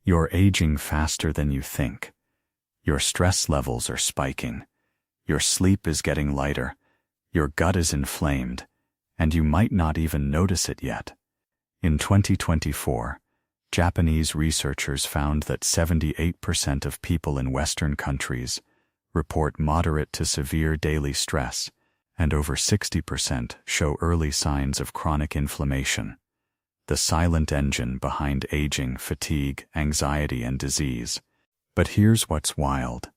You're aging faster than you think. Your stress levels are spiking. Your sleep is getting lighter. Your gut is inflamed, and you might not even notice it yet. In 2024, Japanese researchers found that 78% of people in Western countries report moderate to severe daily stress, and over 60% show early signs of chronic inflammation, the silent engine behind aging, fatigue, anxiety, and disease. But here's what's wild.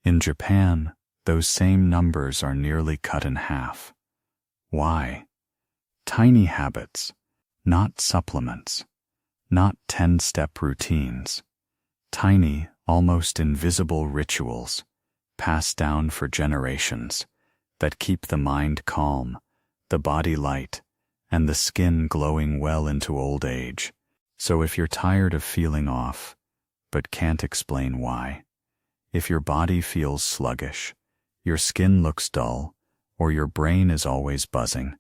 In Japan, those same numbers are nearly cut in half. Why? Tiny habits, not supplements, not 10-step routines. Tiny, almost invisible rituals, passed down for generations, that keep the mind calm, the body light, and the skin glowing well into old age. So if you're tired of feeling off, but can't explain why, if your body feels sluggish, your skin looks dull, or your brain is always buzzing,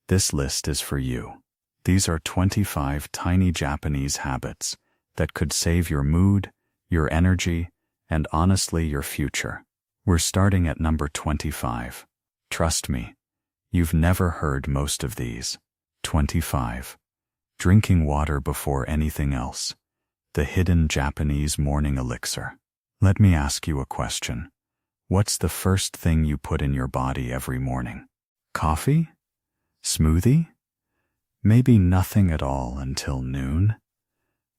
this list is for you. These are 25 tiny Japanese habits that could save your mood, your energy, and honestly your future. We're starting at number 25. Trust me, you've never heard most of these. 25. Drinking water before anything else. The hidden Japanese morning elixir. Let me ask you a question. What's the first thing you put in your body every morning? Coffee? Smoothie? Maybe nothing at all until noon?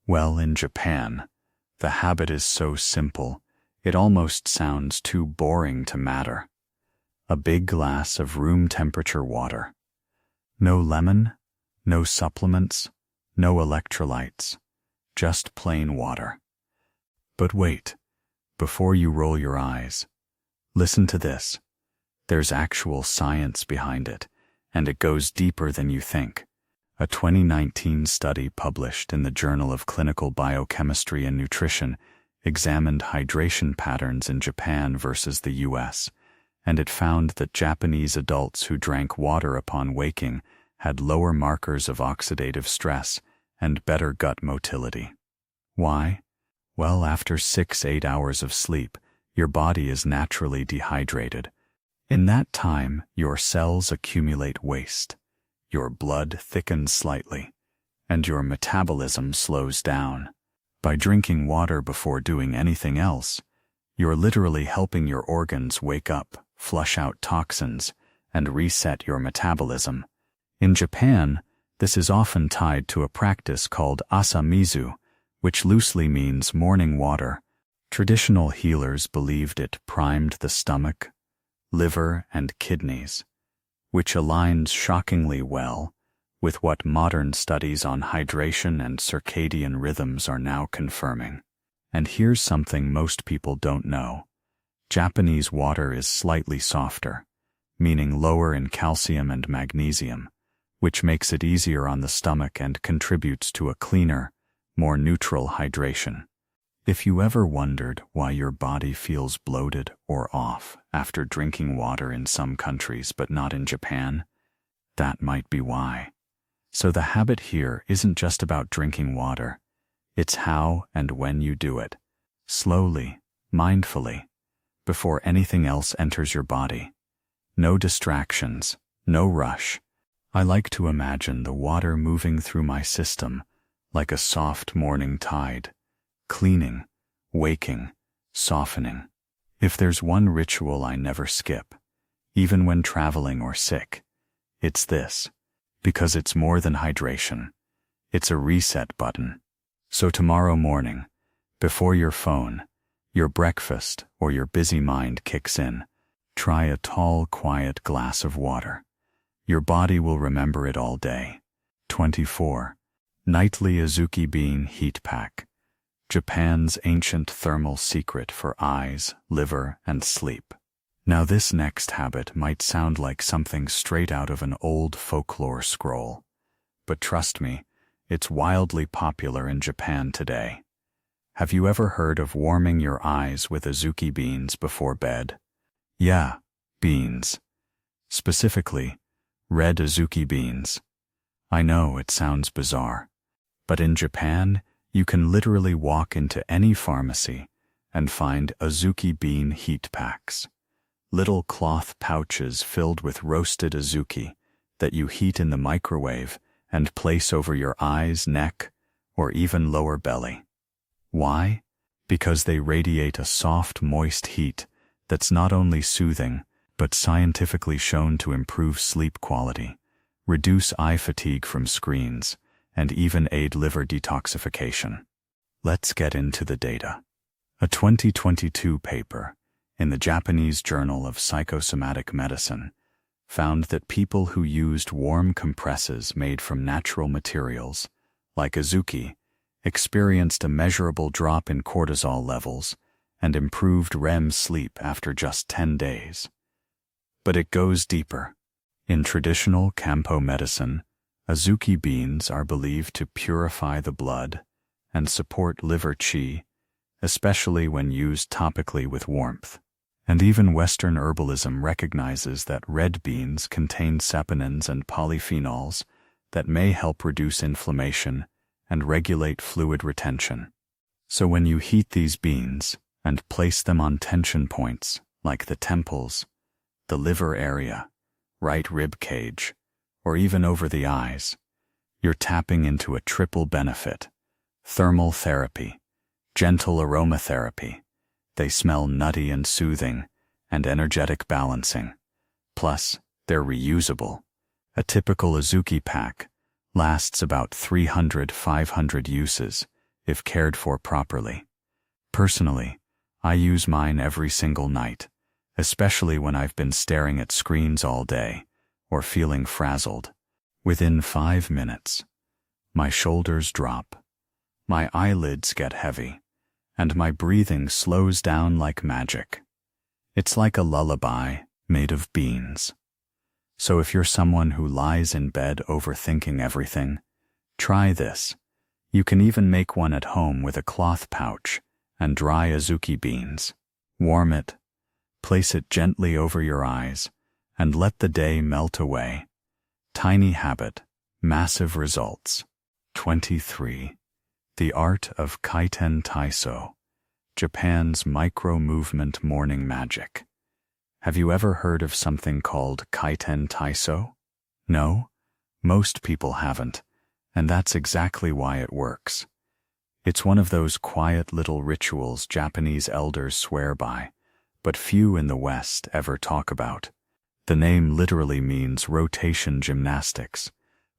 Well, in Japan, the habit is so simple, it almost sounds too boring to matter. A big glass of room temperature water. No lemon, no supplements, no electrolytes, just plain water. But wait, before you roll your eyes, listen to this. There's actual science behind it, and it goes deeper than you think. A 2019 study published in the Journal of Clinical Biochemistry and Nutrition examined hydration patterns in Japan versus the US, and it found that Japanese adults who drank water upon waking had lower markers of oxidative stress and better gut motility. Why? Well, after 6-8 hours of sleep, your body is naturally dehydrated. In that time, your cells accumulate waste, your blood thickens slightly, and your metabolism slows down. By drinking water before doing anything else, you're literally helping your organs wake up, flush out toxins, and reset your metabolism. In Japan, this is often tied to a practice called asamizu, which loosely means morning water. Traditional healers believed it primed the stomach, liver, and kidneys, which aligns shockingly well with what modern studies on hydration and circadian rhythms are now confirming. And here's something most people don't know. Japanese water is slightly softer, meaning lower in calcium and magnesium, which makes it easier on the stomach and contributes to a cleaner, more neutral hydration. If you ever wondered why your body feels bloated or off after drinking water in some countries but not in Japan, that might be why. So the habit here isn't just about drinking water. It's how and when you do it. Slowly, mindfully, before anything else enters your body. No distractions, no rush. I like to imagine the water moving through my system like a soft morning tide, cleaning, waking, softening. If there's one ritual I never skip, even when traveling or sick, it's this. Because it's more than hydration. It's a reset button. So tomorrow morning, before your phone, your breakfast, or your busy mind kicks in, try a tall, quiet glass of water. Your body will remember it all day. 24. Nightly Isuki Bean Heat Pack. Japan's ancient thermal secret for eyes, liver, and sleep. Now this next habit might sound like something straight out of an old folklore scroll, but trust me, it's wildly popular in Japan today. Have you ever heard of warming your eyes with Isuki beans before bed? Yeah, beans. Specifically, red Isuki beans. I know it sounds bizarre, but in Japan, You can literally walk into any pharmacy and find Azuki bean heat packs, little cloth pouches filled with roasted Azuki that you heat in the microwave and place over your eyes, neck, or even lower belly. Why? Because they radiate a soft, moist heat that's not only soothing, but scientifically shown to improve sleep quality, reduce eye fatigue from screens, and even aid liver detoxification. Let's get into the data. A 2022 paper in the Japanese Journal of Psychosomatic Medicine found that people who used warm compresses made from natural materials, like Azuki, experienced a measurable drop in cortisol levels and improved REM sleep after just 10 days. But it goes deeper. In traditional Kampo medicine, Azuki beans are believed to purify the blood and support liver qi, especially when used topically with warmth. And even Western herbalism recognizes that red beans contain saponins and polyphenols that may help reduce inflammation and regulate fluid retention. So when you heat these beans and place them on tension points like the temples, the liver area, right rib cage, or even over the eyes, you're tapping into a triple benefit: thermal therapy, gentle aromatherapy. They smell nutty and soothing, and energetic balancing. Plus, they're reusable. A typical Azuki pack lasts about 300-500 uses if cared for properly. Personally, I use mine every single night, especially when I've been staring at screens all day or feeling frazzled. Within 5 minutes, my shoulders drop, my eyelids get heavy, and my breathing slows down like magic. It's like a lullaby made of beans. So if you're someone who lies in bed overthinking everything, try this. You can even make one at home with a cloth pouch and dry Azuki beans. Warm it, place it gently over your eyes, and let the day melt away. Tiny habit, massive results. 23. The art of Kiten taiso, Japan's micro-movement morning magic. Have you ever heard of something called Kiten taiso? No? Most people haven't, and that's exactly why it works. It's one of those quiet little rituals Japanese elders swear by, but few in the West ever talk about. The name literally means rotation gymnastics,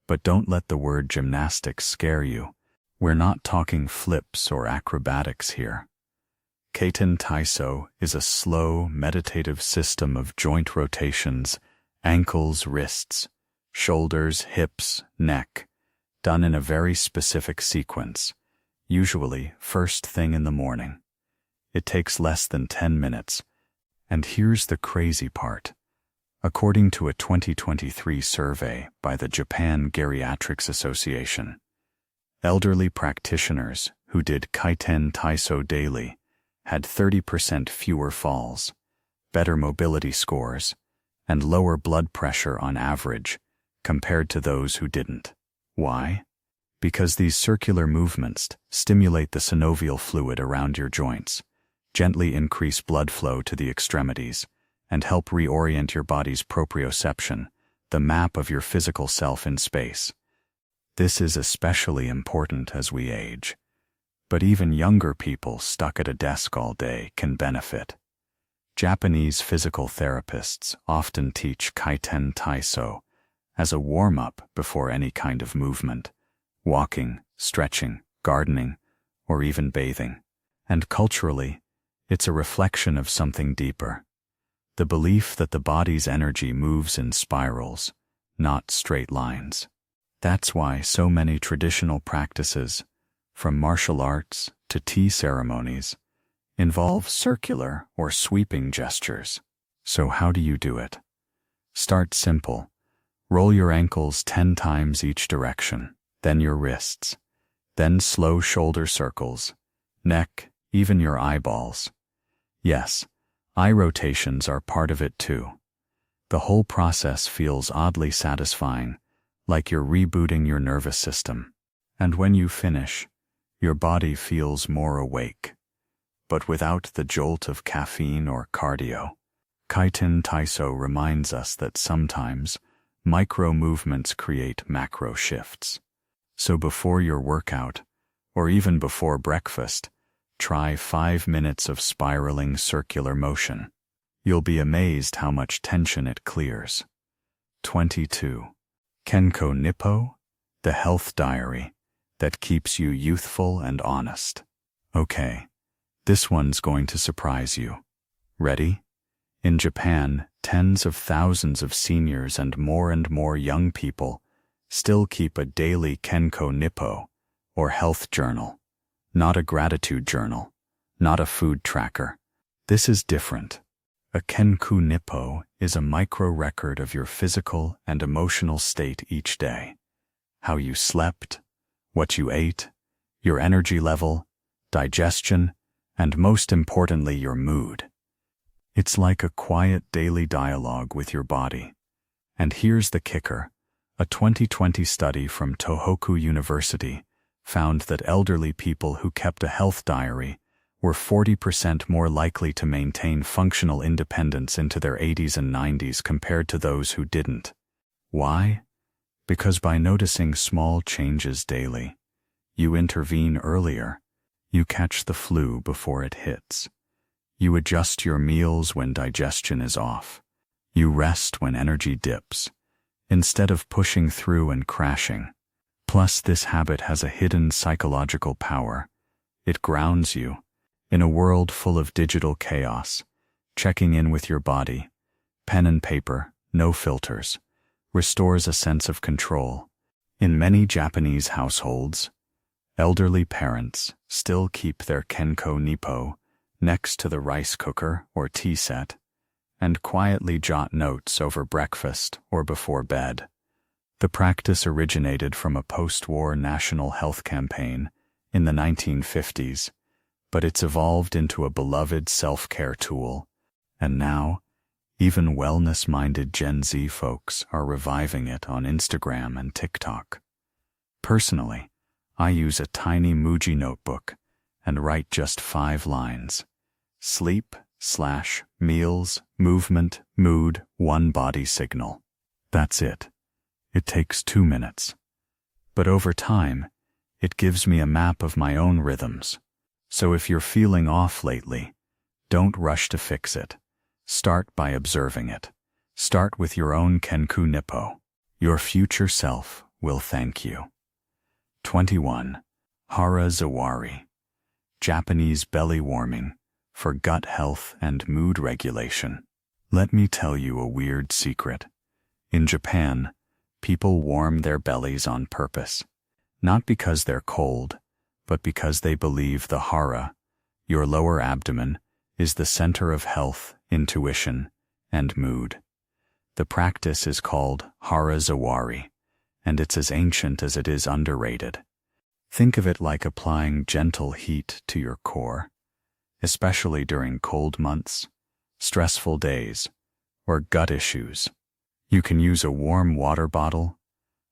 but don't let the word gymnastics scare you. We're not talking flips or acrobatics here. Kiten taiso is a slow, meditative system of joint rotations, ankles, wrists, shoulders, hips, neck, done in a very specific sequence, usually first thing in the morning. It takes less than 10 minutes. And here's the crazy part. According to a 2023 survey by the Japan Geriatrics Association, elderly practitioners who did Kiten taiso daily had 30% fewer falls, better mobility scores, and lower blood pressure on average compared to those who didn't. Why? Because these circular movements stimulate the synovial fluid around your joints, gently increase blood flow to the extremities, and help reorient your body's proprioception, the map of your physical self in space. This is especially important as we age, but even younger people stuck at a desk all day can benefit. Japanese physical therapists often teach Kiten taiso as a warm-up before any kind of movement, walking, stretching, gardening, or even bathing. And culturally, it's a reflection of something deeper. The belief that the body's energy moves in spirals, not straight lines. That's why so many traditional practices, from martial arts to tea ceremonies, involve circular or sweeping gestures. So how do you do it? Start simple. Roll your ankles 10 times each direction, then your wrists, then slow shoulder circles, neck, even your eyeballs. Yes, eye rotations are part of it too. The whole process feels oddly satisfying, like you're rebooting your nervous system. And when you finish, Your body feels more awake, but without the jolt of caffeine or cardio. Kiten taiso reminds us that sometimes micro movements create macro shifts. So before your workout, or even before breakfast, try 5 minutes of spiraling circular motion. You'll be amazed how much tension it clears. 22. Kenko Nippo, the health diary that keeps you youthful and honest. Okay, this one's going to surprise you. Ready? In Japan, tens of thousands of seniors and more young people still keep a daily Kenko Nippo, or health journal. Not a gratitude journal, not a food tracker. This is different. A Kenko Nippo is a micro-record of your physical and emotional state each day. How you slept, what you ate, your energy level, digestion, and most importantly, your mood. It's like a quiet daily dialogue with your body. And here's the kicker. A 2020 study from Tohoku University found that elderly people who kept a health diary were 40% more likely to maintain functional independence into their 80s and 90s compared to those who didn't. Why? Because by noticing small changes daily, you intervene earlier, you catch the flu before it hits. You adjust your meals when digestion is off. You rest when energy dips, instead of pushing through and crashing. Plus, this habit has a hidden psychological power. It grounds you. In a world full of digital chaos, checking in with your body, pen and paper, no filters, restores a sense of control. In many Japanese households, elderly parents still keep their Kenko Nippo next to the rice cooker or tea set and quietly jot notes over breakfast or before bed. The practice originated from a post-war national health campaign in the 1950s, but it's evolved into a beloved self-care tool, and now, even wellness-minded Gen Z folks are reviving it on Instagram and TikTok. Personally, I use a tiny Muji notebook and write just 5 lines. Sleep, meals, movement, mood, 1 body signal. That's it. It takes 2 minutes. But over time, it gives me a map of my own rhythms. So if you're feeling off lately, don't rush to fix it. Start by observing it. Start with your own Kenko Nippo. Your future self will thank you. 21. Hara zawari. Japanese belly warming for gut health and mood regulation. Let me tell you a weird secret. In Japan, people warm their bellies on purpose. Not because they're cold, but because they believe the hara, your lower abdomen, is the center of health, intuition, and mood. The practice is called Hara zawari, and it's as ancient as it is underrated. Think of it like applying gentle heat to your core, especially during cold months, stressful days, or gut issues. You can use a warm water bottle,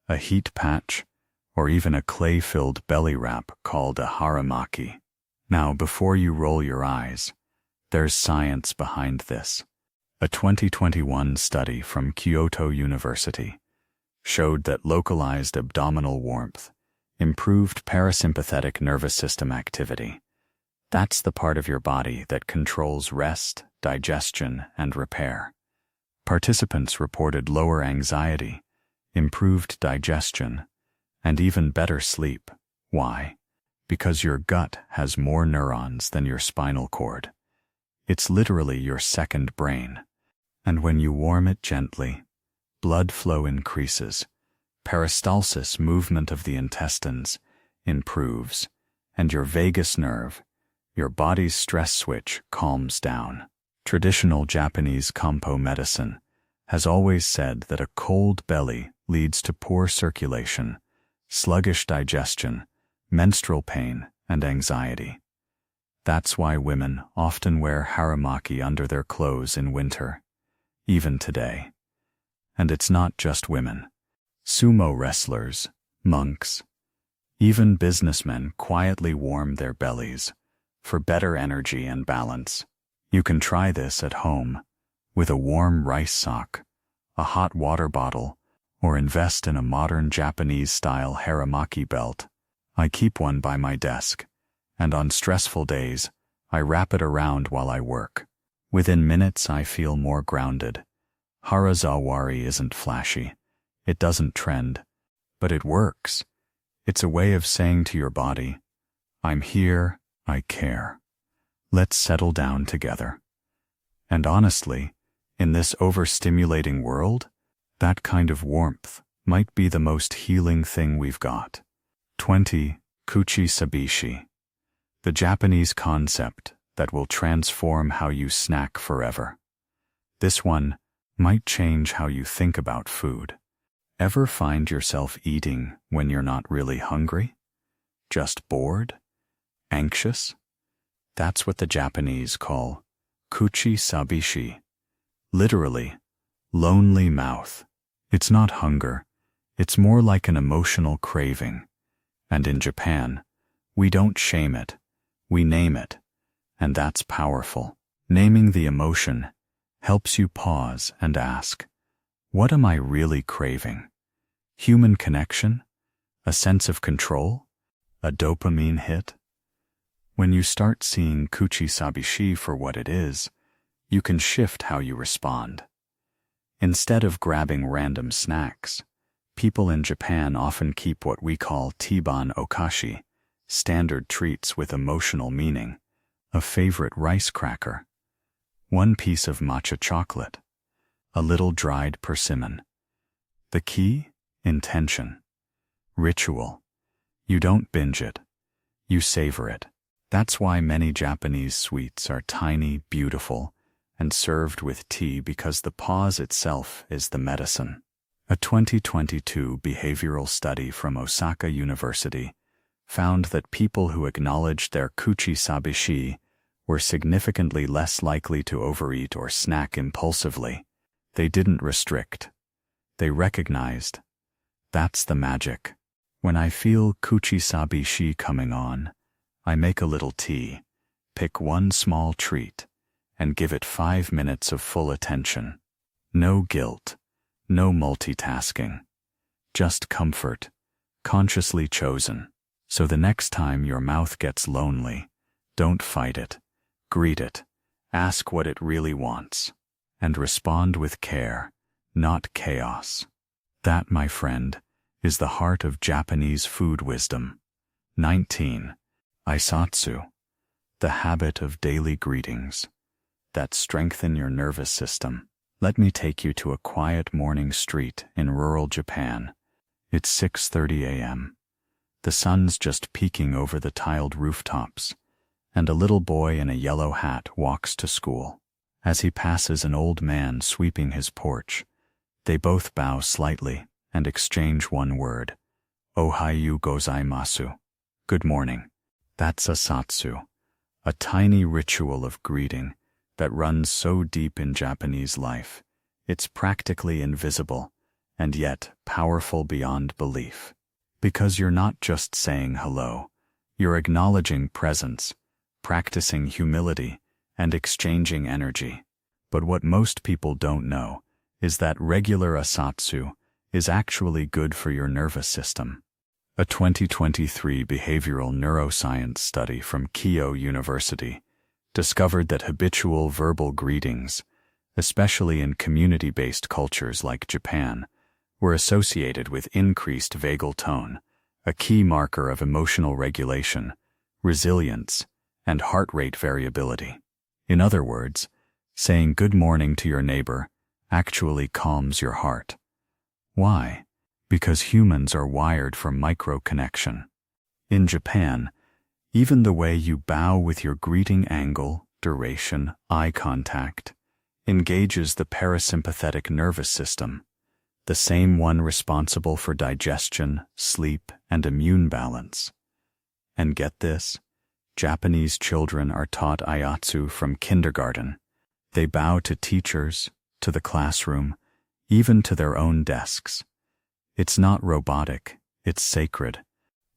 a heat patch, or even a clay-filled belly wrap called a haramaki. Now, before you roll your eyes, there's science behind this. A 2021 study from Kyoto University showed that localized abdominal warmth improved parasympathetic nervous system activity. That's the part of your body that controls rest, digestion, and repair. Participants reported lower anxiety, improved digestion, and even better sleep. Why? Because your gut has more neurons than your spinal cord. It's literally your second brain. And when you warm it gently, blood flow increases, peristalsis, movement of the intestines, improves, and your vagus nerve, your body's stress switch, calms down. Traditional Japanese Kampo medicine has always said that a cold belly leads to poor circulation, sluggish digestion, menstrual pain, and anxiety. That's why women often wear haramaki under their clothes in winter, even today. And it's not just women. Sumo wrestlers, monks, Even businessmen quietly warm their bellies for better energy and balance. You can try this at home with a warm rice sock, a hot water bottle, or invest in a modern Japanese-style haramaki belt. I keep one by my desk, and on stressful days, I wrap it around while I work. Within minutes, I feel more grounded. Hara zawari isn't flashy. It doesn't trend, but it works. It's a way of saying to your body, I'm here, I care. Let's settle down together. And honestly, in this overstimulating world, that kind of warmth might be the most healing thing we've got. 20. Coochie sabishi. The Japanese concept that will transform how you snack forever. This one might change how you think about food. Ever find yourself eating when you're not really hungry? Just bored? Anxious? That's what the Japanese call Coochie sabishi. Literally, lonely mouth. It's not hunger. It's more like an emotional craving. And in Japan, we don't shame it. We name it. And that's powerful. Naming the emotion helps you pause and ask, what am I really craving? Human connection? A sense of control? A dopamine hit? When you start seeing Coochie sabishi for what it is, you can shift how you respond. Instead of grabbing random snacks, people in Japan often keep what we call Tiban okashi, standard treats with emotional meaning, a favorite rice cracker, one piece of matcha chocolate, a little dried persimmon. The key? Intention. Ritual. You don't binge it. You savor it. That's why many Japanese sweets are tiny, beautiful, and served with tea because the pause itself is the medicine. A 2022 behavioral study from Osaka University found that people who acknowledged their Coochie sabishi were significantly less likely to overeat or snack impulsively. They didn't restrict. They recognized. That's the magic. When I feel Coochie sabishi coming on, I make a little tea, pick one small treat, and give it 5 minutes of full attention. No guilt, no multitasking. Just comfort, consciously chosen. So the next time your mouth gets lonely, don't fight it. Greet it. Ask what it really wants. And respond with care, not chaos. That, my friend, is the heart of Japanese food wisdom. 19. Aisatsu. The habit of daily greetings that strengthen your nervous system. Let me take you to a quiet morning street in rural Japan. It's 6:30 a.m. The sun's just peeking over the tiled rooftops, and a little boy in a yellow hat walks to school. As he passes an old man sweeping his porch, they both bow slightly and exchange one word, Ohayo gozaimasu. Good morning. That's a satsu, a tiny ritual of greeting that runs so deep in Japanese life. It's practically invisible, and yet powerful beyond belief. Because you're not just saying hello, you're acknowledging presence, practicing humility, and exchanging energy. But what most people don't know is that regular asatsu is actually good for your nervous system. A 2023 behavioral neuroscience study from Keio University discovered that habitual verbal greetings, especially in community-based cultures like Japan, were associated with increased vagal tone, a key marker of emotional regulation, resilience, and heart rate variability. In other words, saying good morning to your neighbor actually calms your heart. Why? Because humans are wired for micro-connection. In Japan, even the way you bow with your greeting angle, duration, eye contact, engages the parasympathetic nervous system, the same one responsible for digestion, sleep, and immune balance. And get this, Japanese children are taught aiatsu from kindergarten. They bow to teachers, to the classroom, even to their own desks. It's not robotic, it's sacred.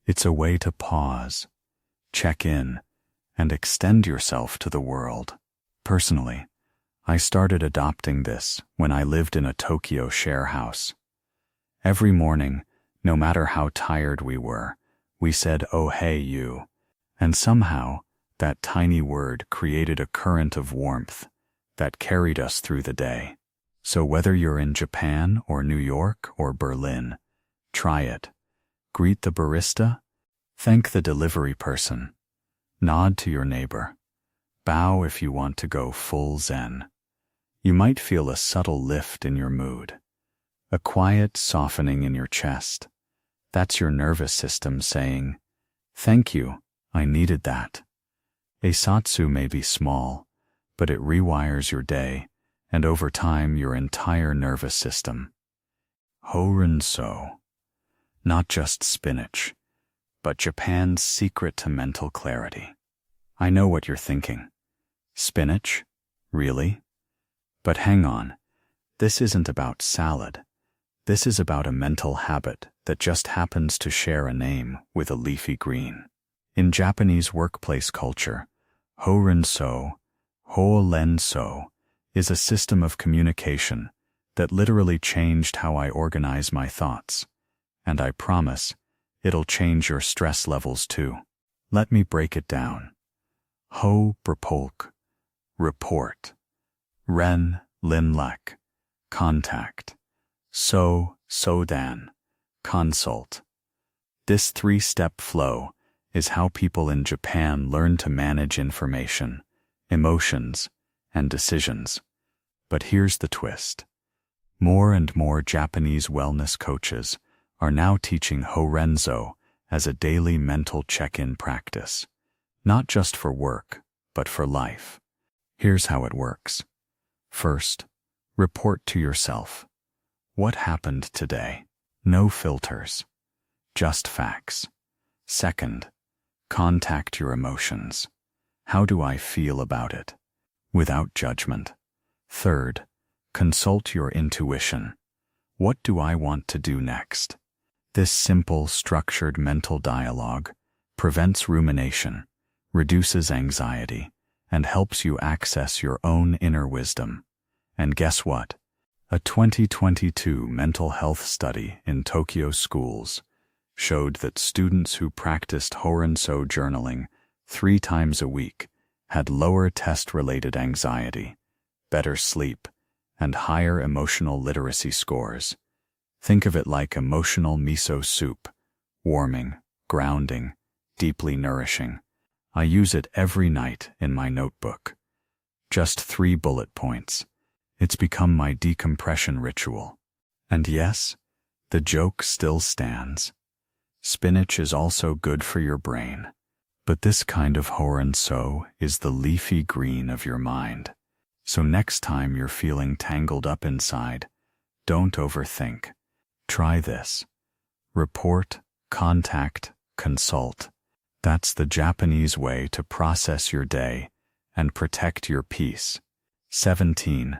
It's a way to pause, check in, and extend yourself to the world. Personally, I started adopting this when I lived in a Tokyo share house. Every morning, no matter how tired we were, we said, "Oh hey you," and somehow that tiny word created a current of warmth that carried us through the day. So whether you're in Japan or New York or Berlin, try it. Greet the barista, thank the delivery person, nod to your neighbor, bow if you want to go full zen. You might feel a subtle lift in your mood, a quiet softening in your chest. That's your nervous system saying, "Thank you, I needed that." A satsu may be small, but it rewires your day, and over time your entire nervous system. Horenso. Not just spinach, but Japan's secret to mental clarity. I know what you're thinking. Spinach? Really? But hang on, this isn't about salad. This is about a mental habit that just happens to share a name with a leafy green. In Japanese workplace culture, Horenso, is a system of communication that literally changed how I organize my thoughts. And I promise, it'll change your stress levels too. Let me break it down. Ho brapolk, report. Ren linlek, contact. So sodan, consult. This three-step flow is how people in Japan learn to manage information, emotions, and decisions. But here's the twist. More and more Japanese wellness coaches are now teaching Horenso as a daily mental check-in practice, not just for work, but for life. Here's how it works. First, report to yourself. What happened today? No filters, just facts. Second, contact your emotions. How do I feel about it? Without judgment. Third, consult your intuition. What do I want to do next? This simple, structured mental dialogue prevents rumination, reduces anxiety, and helps you access your own inner wisdom. And guess what? A 2022 mental health study in Tokyo schools showed that students who practiced Horenso journaling 3 times a week had lower test-related anxiety, better sleep, and higher emotional literacy scores. Think of it like emotional miso soup, warming, grounding, deeply nourishing. I use it every night in my notebook. Just 3 bullet points. It's become my decompression ritual. And yes, the joke still stands. Spinach is also good for your brain. But this kind of Horenso is the leafy green of your mind. So next time you're feeling tangled up inside, don't overthink. Try this. Report, contact, consult. That's the Japanese way to process your day and protect your peace. 17.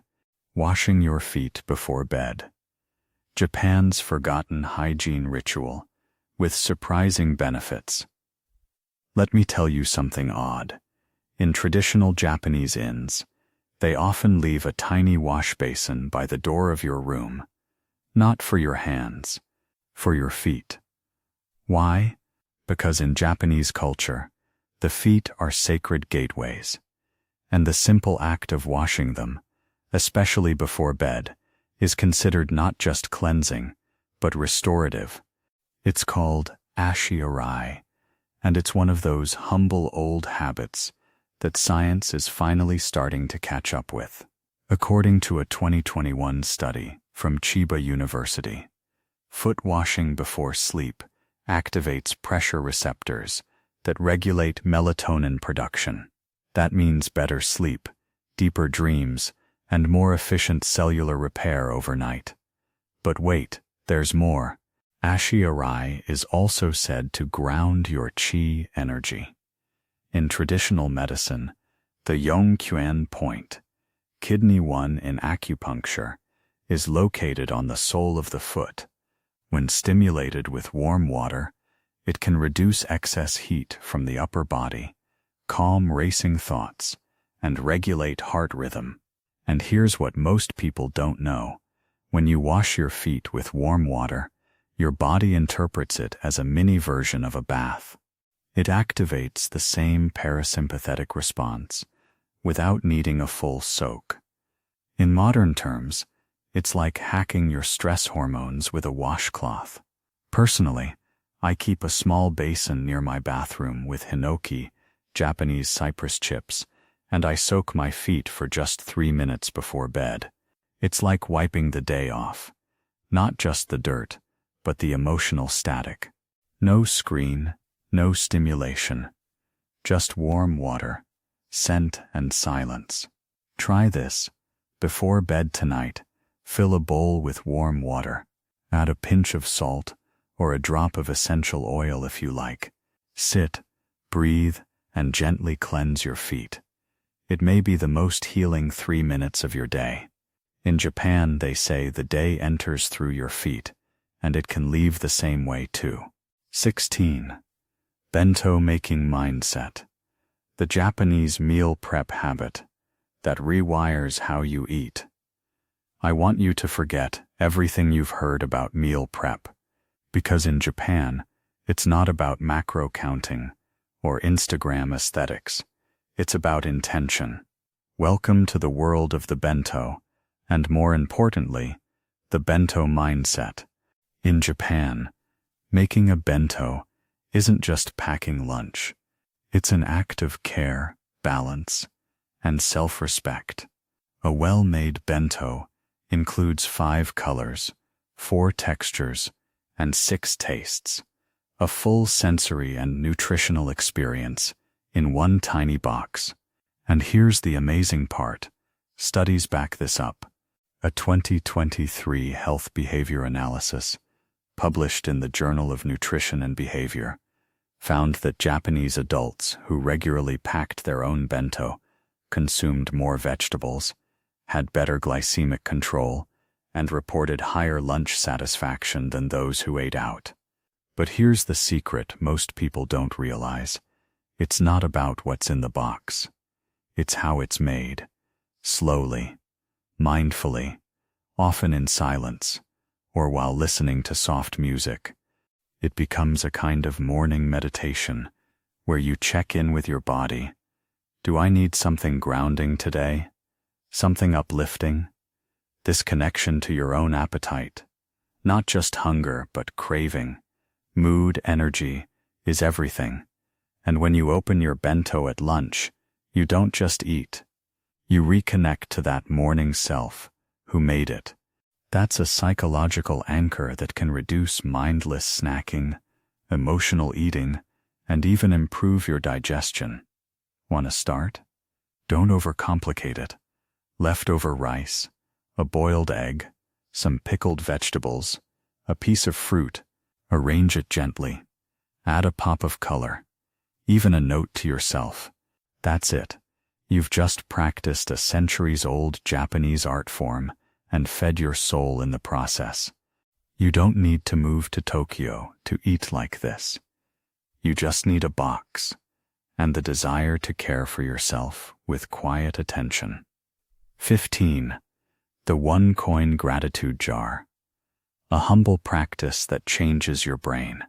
Washing your feet before bed. Japan's forgotten hygiene ritual, with surprising benefits. Let me tell you something odd. In traditional Japanese inns, they often leave a tiny wash basin by the door of your room. Not for your hands, for your feet. Why? Because in Japanese culture, the feet are sacred gateways, and the simple act of washing them, especially before bed, is considered not just cleansing, but restorative. It's called ashi-arai, and it's one of those humble old habits that science is finally starting to catch up with. According to a 2021 study from Chiba University, foot washing before sleep activates pressure receptors that regulate melatonin production. That means better sleep, deeper dreams, and more efficient cellular repair overnight. But wait, there's more. Ashi-arai is also said to ground your chi energy. In traditional medicine, the Yongquan point, kidney 1 in acupuncture, is located on the sole of the foot. When stimulated with warm water, It can reduce excess heat from the upper body, calm racing thoughts, and regulate heart rhythm. And here's what most people don't know. When you wash your feet with warm water, your body interprets it as a mini version of a bath. It activates the same parasympathetic response without needing a full soak. In modern terms, it's like hacking your stress hormones with a washcloth. Personally, I keep a small basin near my bathroom with hinoki, Japanese cypress chips, and I soak my feet for just 3 minutes before bed. It's like wiping the day off. Not just the dirt, but the emotional static. No screen, no stimulation. Just warm water, scent and silence. Try this. Before bed tonight, fill a bowl with warm water. Add a pinch of salt or a drop of essential oil if you like. Sit, breathe, and gently cleanse your feet. It may be the most healing 3 minutes of your day. In Japan, they say the day enters through your feet, and it can leave the same way too. 16. Bento making mindset. The Japanese meal prep habit that rewires how you eat. I want you to forget everything you've heard about meal prep, because in Japan, it's not about macro counting or Instagram aesthetics. It's about intention. Welcome to the world of the bento, and more importantly, the bento mindset. In Japan, making a bento isn't just packing lunch. It's an act of care, balance, and self-respect. A well-made bento includes 5 colors, 4 textures, and 6 tastes. A full sensory and nutritional experience in one tiny box. And here's the amazing part. Studies back this up. A 2023 health behavior analysis, published in the Journal of Nutrition and Behavior, found that Japanese adults who regularly packed their own bento, consumed more vegetables, had better glycemic control, and reported higher lunch satisfaction than those who ate out. But here's the secret most people don't realize. It's not about what's in the box. It's how it's made. Slowly, mindfully, often in silence, or while listening to soft music. It becomes a kind of morning meditation where you check in with your body. Do I need something grounding today? Something uplifting? This connection to your own appetite, not just hunger, but craving, mood, energy, is everything. And when you open your bento at lunch, you don't just eat. You reconnect to that morning self who made it. That's a psychological anchor that can reduce mindless snacking, emotional eating, and even improve your digestion. Want to start? Don't overcomplicate it. Leftover rice, a boiled egg, some pickled vegetables, a piece of fruit. Arrange it gently. Add a pop of color. Even a note to yourself. That's it. You've just practiced a centuries-old Japanese art form and fed your soul in the process. You don't need to move to Tokyo to eat like this. You just need a box and the desire to care for yourself with quiet attention. 15. The 1-coin gratitude jar. A humble practice that changes your brain.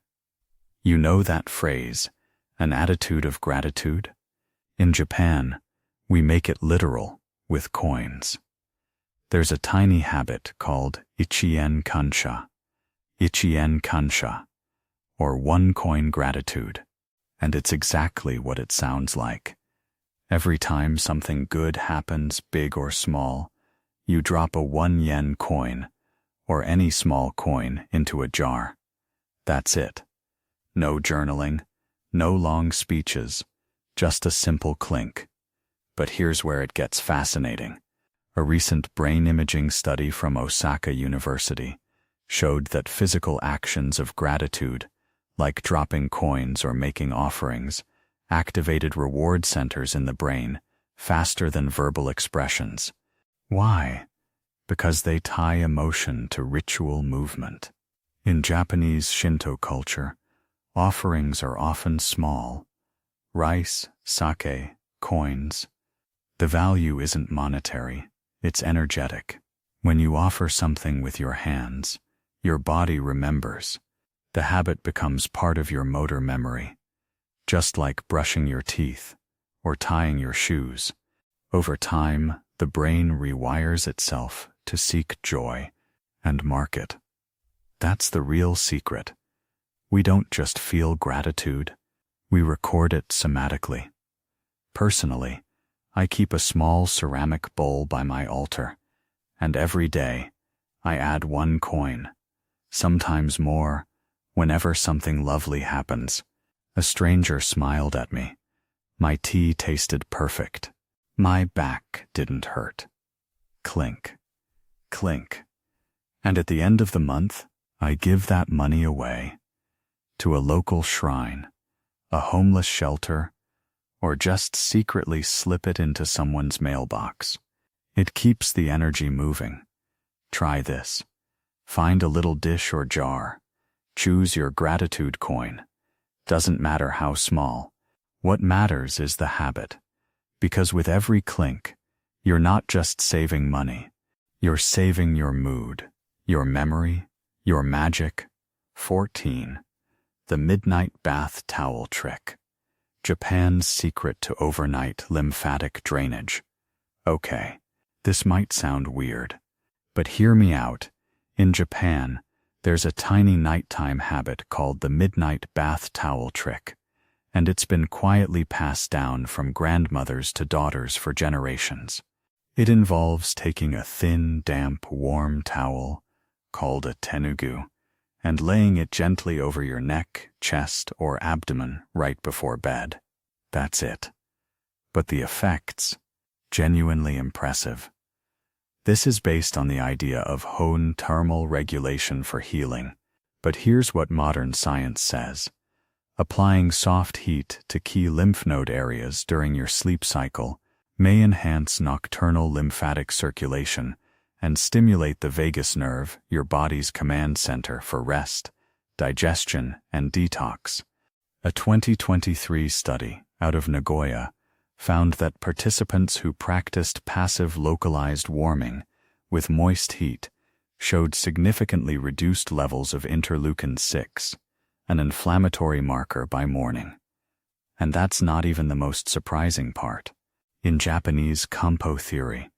You know that phrase, an attitude of gratitude? In Japan, we make it literal with coins. There's a tiny habit called ichie kansha, or 1-coin gratitude, and it's exactly what it sounds like. Every time something good happens, big or small, you drop a 1-yen coin, or any small coin, into a jar. That's it. No journaling, no long speeches, just a simple clink. But here's where it gets fascinating. A recent brain imaging study from Osaka University showed that physical actions of gratitude, like dropping coins or making offerings, activated reward centers in the brain faster than verbal expressions. Why? Because they tie emotion to ritual movement. In Japanese Shinto culture, Offerings are often small: rice, sake, coins. The value isn't monetary, it's energetic. When you offer something with your hands, your body remembers. The habit becomes part of your motor memory, just like brushing your teeth or tying your shoes. Over time, the brain rewires itself to seek joy and mark it. That's the real secret. We don't just feel gratitude, we record it somatically. Personally, I keep a small ceramic bowl by my altar, and every day, I add 1 coin, sometimes more, whenever something lovely happens. A stranger smiled at me. My tea tasted perfect. My back didn't hurt. Clink, clink. And at the end of the month, I give that money away to a local shrine, a homeless shelter, or just secretly slip it into someone's mailbox. It keeps the energy moving. Try this. Find a little dish or jar. Choose your gratitude coin. Doesn't matter how small. What matters is the habit. Because with every clink, you're not just saving money. You're saving your mood, your memory, your magic. 14. The midnight bath towel trick. Japan's secret to overnight lymphatic drainage. Okay, this might sound weird, but hear me out. In Japan, there's a tiny nighttime habit called the midnight bath towel trick, and it's been quietly passed down from grandmothers to daughters for generations. It involves taking a thin, damp, warm towel, called a tenugu, and laying it gently over your neck, chest, or abdomen right before bed. That's it. But the effects, genuinely impressive. This is based on the idea of Hon thermal regulation for healing, but here's what modern science says. Applying soft heat to key lymph node areas during your sleep cycle may enhance nocturnal lymphatic circulation and stimulate the vagus nerve, your body's command center for rest, digestion, and detox. A 2023 study out of Nagoya found that participants who practiced passive localized warming with moist heat showed significantly reduced levels of interleukin-6, an inflammatory marker, by morning. And that's not even the most surprising part. In Japanese Kampo theory,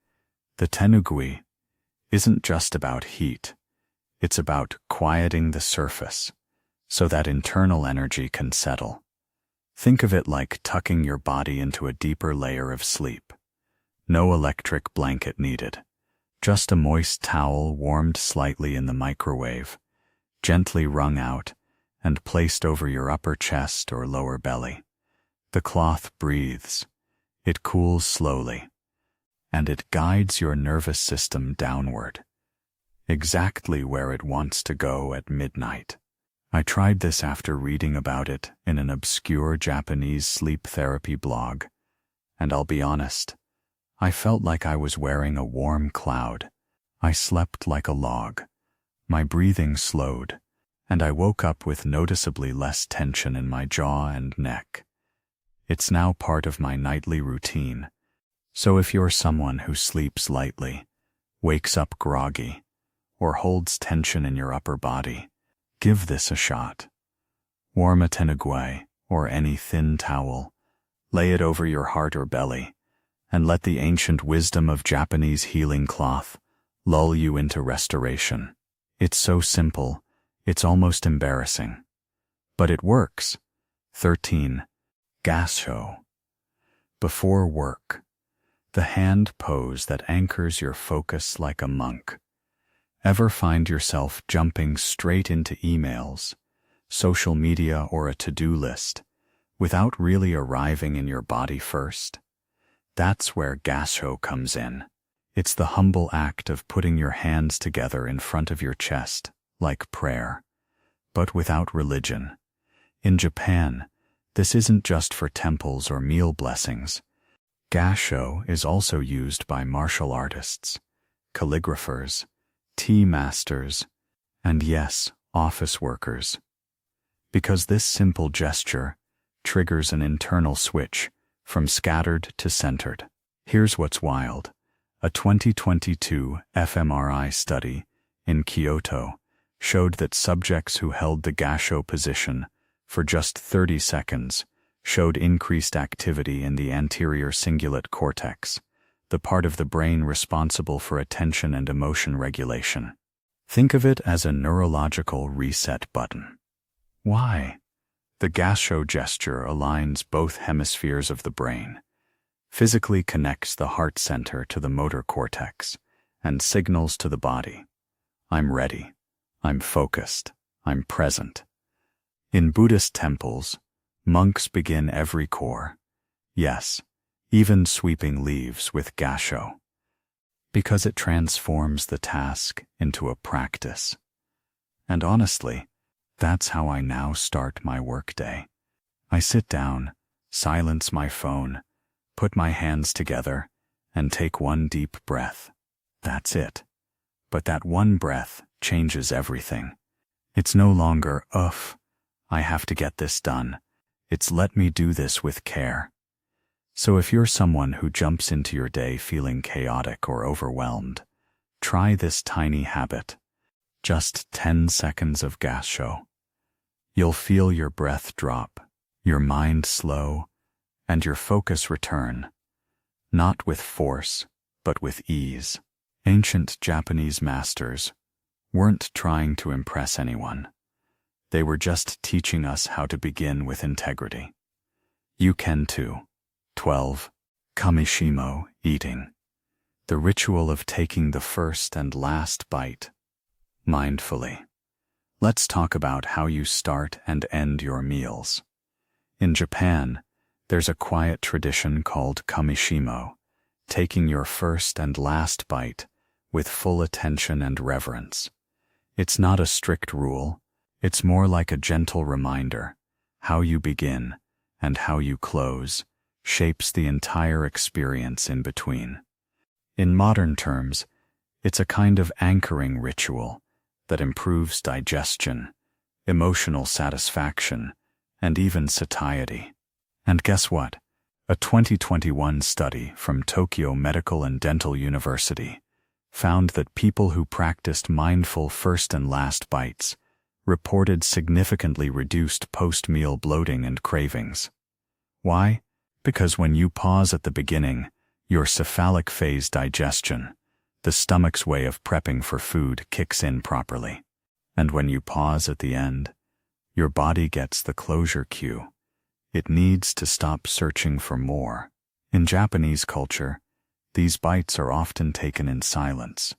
the tenugui isn't just about heat, it's about quieting the surface so that internal energy can settle. Think of it like tucking your body into a deeper layer of sleep. No electric blanket needed, just a moist towel warmed slightly in the microwave, gently wrung out and placed over your upper chest or lower belly. The cloth breathes, it cools slowly, and it guides your nervous system downward, exactly where it wants to go at midnight. I tried this after reading about it in an obscure Japanese sleep therapy blog, and I'll be honest, I felt like I was wearing a warm cloud. I slept like a log. My breathing slowed, and I woke up with noticeably less tension in my jaw and neck. It's now part of my nightly routine. So if you're someone who sleeps lightly, wakes up groggy, or holds tension in your upper body, give this a shot. Warm a tenugui, or any thin towel, lay it over your heart or belly, and let the ancient wisdom of Japanese healing cloth lull you into restoration. It's so simple, it's almost embarrassing. But it works. 13. Gasho. Before work. The hand pose that anchors your focus like a monk. Ever find yourself jumping straight into emails, social media, or a to-do list without really arriving in your body first? That's where gasho comes in. It's the humble act of putting your hands together in front of your chest, like prayer, but without religion. In Japan, this isn't just for temples or meal blessings. Gasho is also used by martial artists, calligraphers, tea masters, and yes, office workers. Because this simple gesture triggers an internal switch from scattered to centered. Here's what's wild. A 2022 fMRI study in Kyoto showed that subjects who held the gasho position for just 30 seconds showed increased activity in the anterior cingulate cortex, the part of the brain responsible for attention and emotion regulation. Think of it as a neurological reset button. Why? The gasho gesture aligns both hemispheres of the brain, physically connects the heart center to the motor cortex, and signals to the body, I'm ready, I'm focused, I'm present. In Buddhist temples, monks begin every core, yes, even sweeping leaves with gasho, because it transforms the task into a practice. And honestly, that's how I now start my workday. I sit down, silence my phone, put my hands together, and take one deep breath. That's it. But that one breath changes everything. It's no longer, I have to get this done. It's let me do this with care. So if you're someone who jumps into your day feeling chaotic or overwhelmed, try this tiny habit. Just 10 seconds of gasho. You'll feel your breath drop, your mind slow, and your focus return, not with force, but with ease. Ancient Japanese masters weren't trying to impress anyone. They were just teaching us how to begin with integrity. You can too. 12. Kamishimo, eating. The ritual of taking the first and last bite mindfully. Let's talk about how you start and end your meals. In Japan, there's a quiet tradition called kamishimo, taking your first and last bite with full attention and reverence. It's not a strict rule, it's more like a gentle reminder. How you begin and how you close shapes the entire experience in between. In modern terms, it's a kind of anchoring ritual that improves digestion, emotional satisfaction, and even satiety. And guess what? A 2021 study from Tokyo Medical and Dental University found that people who practiced mindful first and last bites reported significantly reduced post-meal bloating and cravings. Why? Because when you pause at the beginning, your cephalic phase digestion, the stomach's way of prepping for food, kicks in properly. And when you pause at the end, your body gets the closure cue. It needs to stop searching for more. In Japanese culture, these bites are often taken in silence,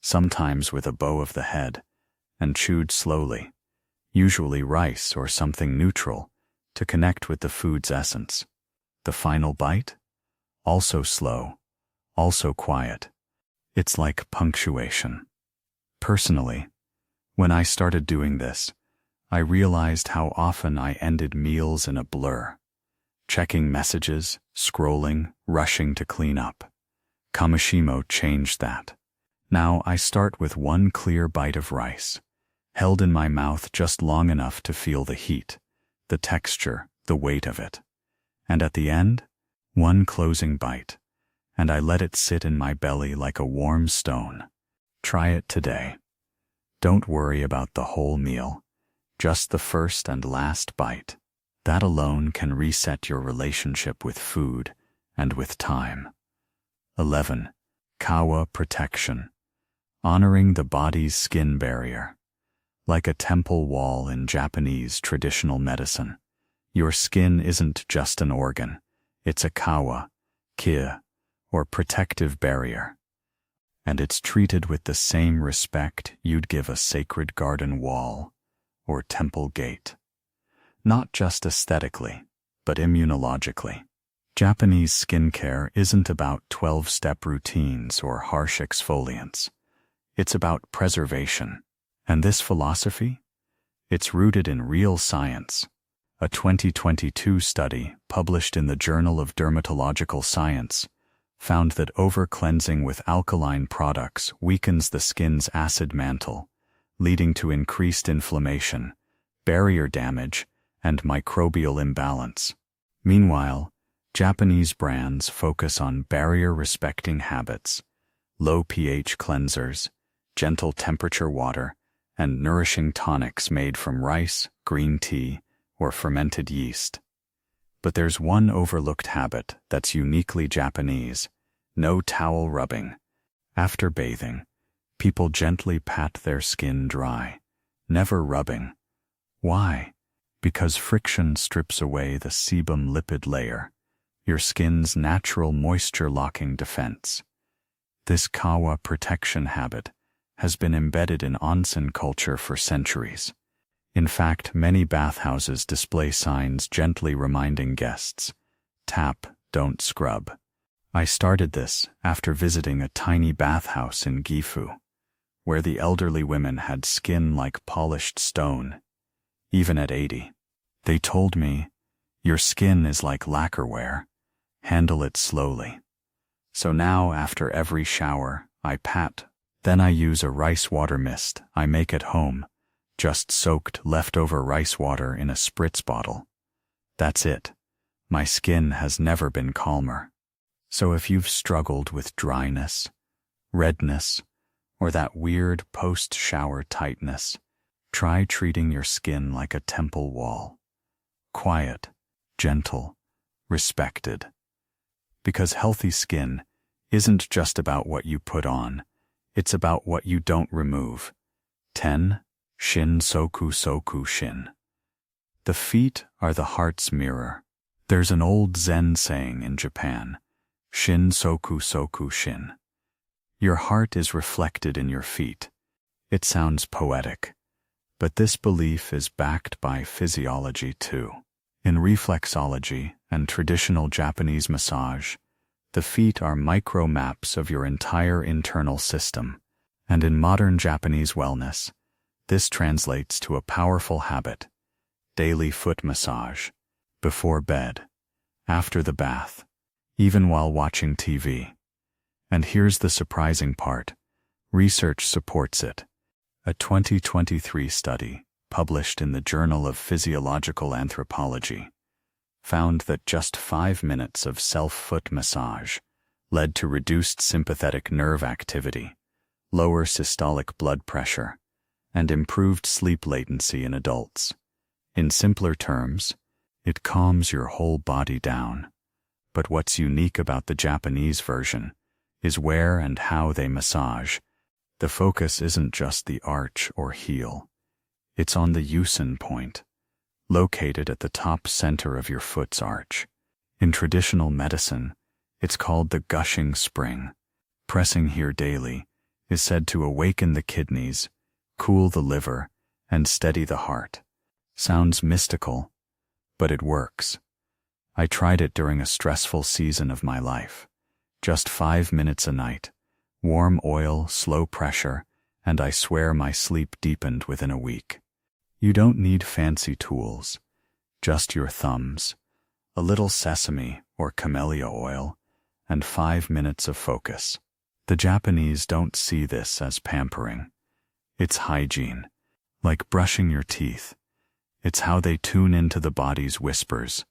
sometimes with a bow of the head, and chewed slowly, usually rice or something neutral, to connect with the food's essence. The final bite? Also slow, also quiet. It's like punctuation. Personally, when I started doing this, I realized how often I ended meals in a blur. Checking messages, scrolling, rushing to clean up. Kamishimo changed that. Now I start with one clear bite of rice, held in my mouth just long enough to feel the heat, the texture, the weight of it. And at the end, one closing bite, and I let it sit in my belly like a warm stone. Try it today. Don't worry about the whole meal, just the first and last bite. That alone can reset your relationship with food and with time. 11. Kawa protection. Honoring the body's skin barrier. Like a temple wall in Japanese traditional medicine, your skin isn't just an organ, it's a kawa, kie, or protective barrier. And it's treated with the same respect you'd give a sacred garden wall or temple gate. Not just aesthetically, but immunologically. Japanese skincare isn't about 12-step routines or harsh exfoliants. It's about preservation. And this philosophy? It's rooted in real science. A 2022 study published in the Journal of Dermatological Science found that over-cleansing with alkaline products weakens the skin's acid mantle, leading to increased inflammation, barrier damage, and microbial imbalance. Meanwhile, Japanese brands focus on barrier-respecting habits, low pH cleansers, gentle temperature water, and nourishing tonics made from rice, green tea, or fermented yeast. But there's one overlooked habit that's uniquely Japanese: no towel rubbing. After bathing, people gently pat their skin dry, never rubbing. Why? Because friction strips away the sebum lipid layer, your skin's natural moisture-locking defense. This Kawa protection habit has been embedded in onsen culture for centuries. In fact, many bathhouses display signs gently reminding guests, "Tap, don't scrub." I started this after visiting a tiny bathhouse in Gifu, where the elderly women had skin like polished stone. Even at 80, they told me, "Your skin is like lacquerware. Handle it slowly." So now, after every shower, I pat. Then I use a rice water mist I make at home, just soaked leftover rice water in a spritz bottle. That's it. My skin has never been calmer. So if you've struggled with dryness, redness, or that weird post-shower tightness, try treating your skin like a temple wall. Quiet, gentle, respected. Because healthy skin isn't just about what you put on, it's about what you don't remove. 10. Shin soku soku shin. The feet are the heart's mirror. There's an old Zen saying in Japan, Shin soku soku shin. Your heart is reflected in your feet. It sounds poetic, but this belief is backed by physiology too. In reflexology and traditional Japanese massage, the feet are micro maps of your entire internal system, and in modern Japanese wellness, this translates to a powerful habit: daily foot massage, before bed, after the bath, even while watching TV. And here's the surprising part: research supports it. A 2023 study, published in the Journal of Physiological Anthropology, found that just 5 minutes of self-foot massage led to reduced sympathetic nerve activity, lower systolic blood pressure, and improved sleep latency in adults. In simpler terms, it calms your whole body down. But what's unique about the Japanese version is where and how they massage. The focus isn't just the arch or heel. It's on the yusui point, located at the top center of your foot's arch. In traditional medicine, it's called the gushing spring. Pressing here daily is said to awaken the kidneys, cool the liver, and steady the heart. Sounds mystical, but it works. I tried it during a stressful season of my life. Just 5 minutes a night, warm oil, slow pressure, and I swear my sleep deepened within a week. You don't need fancy tools, just your thumbs, a little sesame or camellia oil, and 5 minutes of focus. The Japanese don't see this as pampering. It's hygiene, like brushing your teeth. It's how they tune into the body's whispers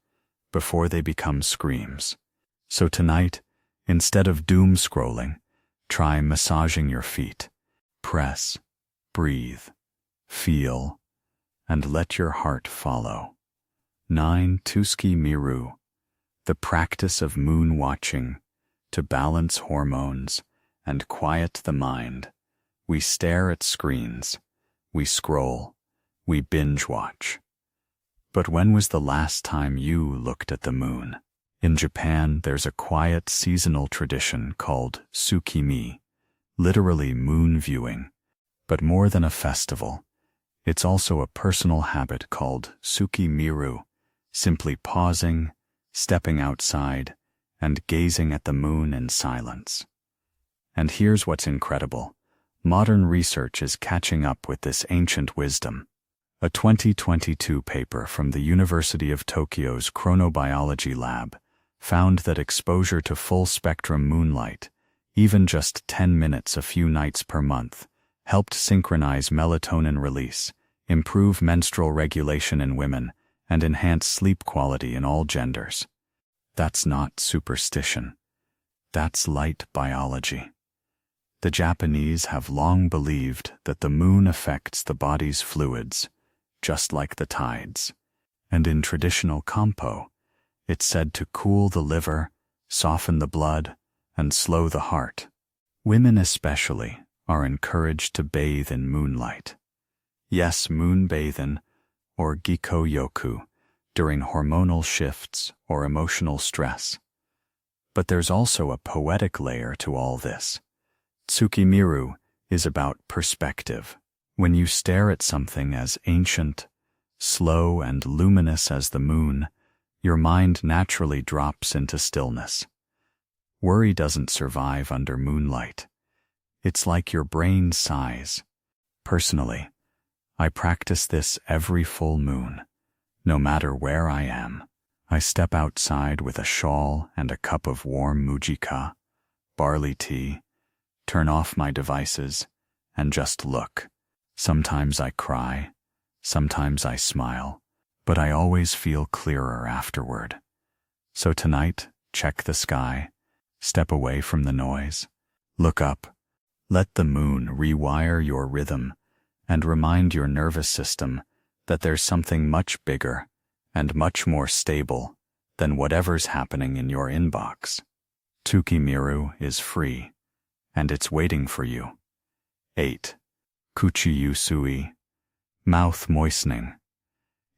before they become screams. So tonight, instead of doom scrolling, try massaging your feet. Press, breathe, feel, and let your heart follow. 9. Tsukimi, the practice of moon watching to balance hormones and quiet the mind. We stare at screens, we scroll, we binge watch. But when was the last time you looked at the moon? In Japan, there's a quiet seasonal tradition called Tsukimi, literally moon viewing. But more than a festival, it's also a personal habit called Tsukimi, simply pausing, stepping outside, and gazing at the moon in silence. And here's what's incredible. Modern research is catching up with this ancient wisdom. A 2022 paper from the University of Tokyo's Chronobiology Lab found that exposure to full-spectrum moonlight, even just 10 minutes a few nights per month, helped synchronize melatonin release improve menstrual regulation in women, and enhance sleep quality in all genders. That's not superstition. That's light biology. The Japanese have long believed that the moon affects the body's fluids, just like the tides. And in traditional Kampo, it's said to cool the liver, soften the blood, and slow the heart. Women especially are encouraged to bathe in moonlight. Yes, moonbathin', or giko-yoku, during hormonal shifts or emotional stress. But there's also a poetic layer to all this. Tsukimi is about perspective. When you stare at something as ancient, slow, and luminous as the moon, your mind naturally drops into stillness. Worry doesn't survive under moonlight. It's like your brain sighs. Personally, I practice this every full moon. No matter where I am, I step outside with a shawl and a cup of warm mujika, barley tea, turn off my devices, and just look. Sometimes I cry, sometimes I smile, but I always feel clearer afterward. So tonight, check the sky, step away from the noise, look up, let the moon rewire your rhythm, and remind your nervous system that there's something much bigger and much more stable than whatever's happening in your inbox. Tsukimi is free, and it's waiting for you. 8. Coochie yusui, mouth moistening.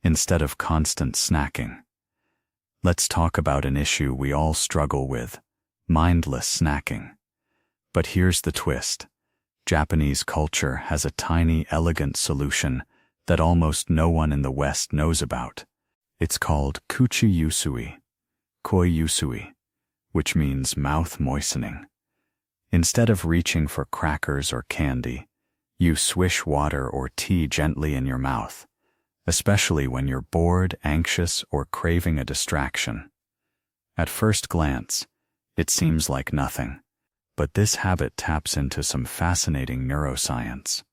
Instead of constant snacking, let's talk about an issue we all struggle with, mindless snacking. But here's the twist. Japanese culture has a tiny, elegant solution that almost no one in the West knows about. It's called Coochie yusui, koi yusui, which means mouth moistening. Instead of reaching for crackers or candy, you swish water or tea gently in your mouth, especially when you're bored, anxious, or craving a distraction. At first glance, it seems like nothing, but this habit taps into some fascinating neuroscience.